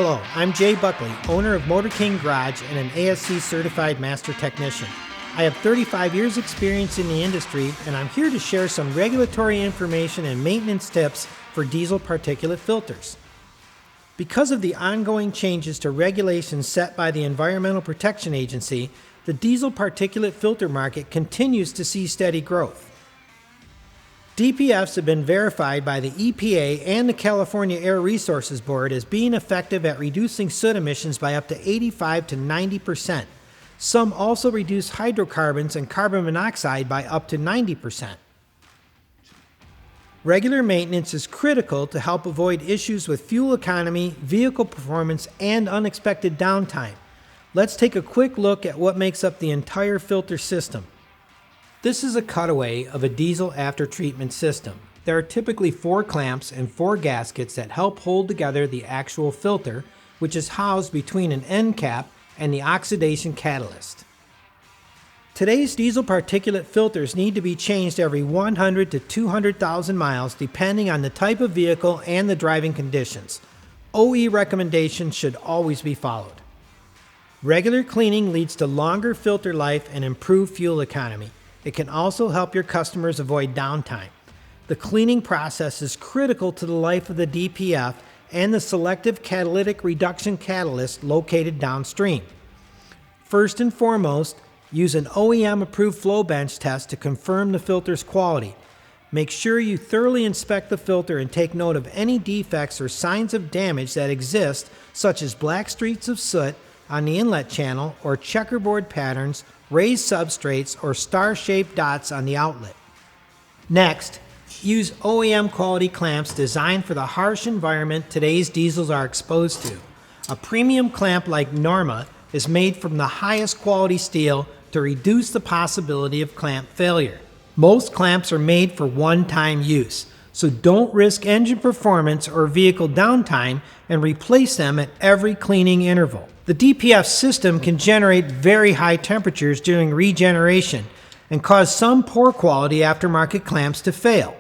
Hello, I'm Jay Buckley, owner of Motor King Garage and an ASC certified master technician. I have 35 years experience in the industry, and I'm here to share some regulatory information and maintenance tips for diesel particulate filters. Because of the ongoing changes to regulations set by the Environmental Protection Agency, the diesel particulate filter market continues to see steady growth. DPFs have been verified by the EPA and the California Air Resources Board as being effective at reducing soot emissions by up to 85 to 90%. Some also reduce hydrocarbons and carbon monoxide by up to 90%. Regular maintenance is critical to help avoid issues with fuel economy, vehicle performance, and unexpected downtime. Let's take a quick look at what makes up the entire filter system. This is a cutaway of a diesel after-treatment system. There are typically 4 clamps and 4 gaskets that help hold together the actual filter, which is housed between an end cap and the oxidation catalyst. Today's diesel particulate filters need to be changed every 100 to 200,000 miles depending on the type of vehicle and the driving conditions. OE recommendations should always be followed. Regular cleaning leads to longer filter life and improved fuel economy. It can also help your customers avoid downtime. The cleaning process is critical to the life of the DPF and the selective catalytic reduction catalyst located downstream. First and foremost, use an OEM-approved flow bench test to confirm the filter's quality. Make sure you thoroughly inspect the filter and take note of any defects or signs of damage that exist, such as black streaks of soot on the inlet channel or checkerboard patterns, raised substrates, or star-shaped dots on the outlet. Next, use OEM quality clamps designed for the harsh environment today's diesels are exposed to. A premium clamp like NORMA is made from the highest quality steel to reduce the possibility of clamp failure. Most clamps are made for one-time use, so don't risk engine performance or vehicle downtime and replace them at every cleaning interval. The DPF system can generate very high temperatures during regeneration and cause some poor quality aftermarket clamps to fail.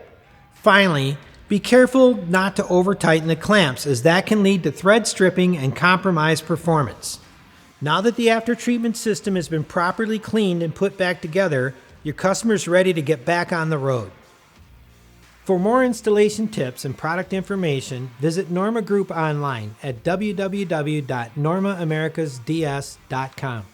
Finally, be careful not to over-tighten the clamps, as that can lead to thread stripping and compromise performance. Now that the after-treatment system has been properly cleaned and put back together, your customer is ready to get back on the road. For more installation tips and product information, visit NORMA Group online at www.normaamericasds.com.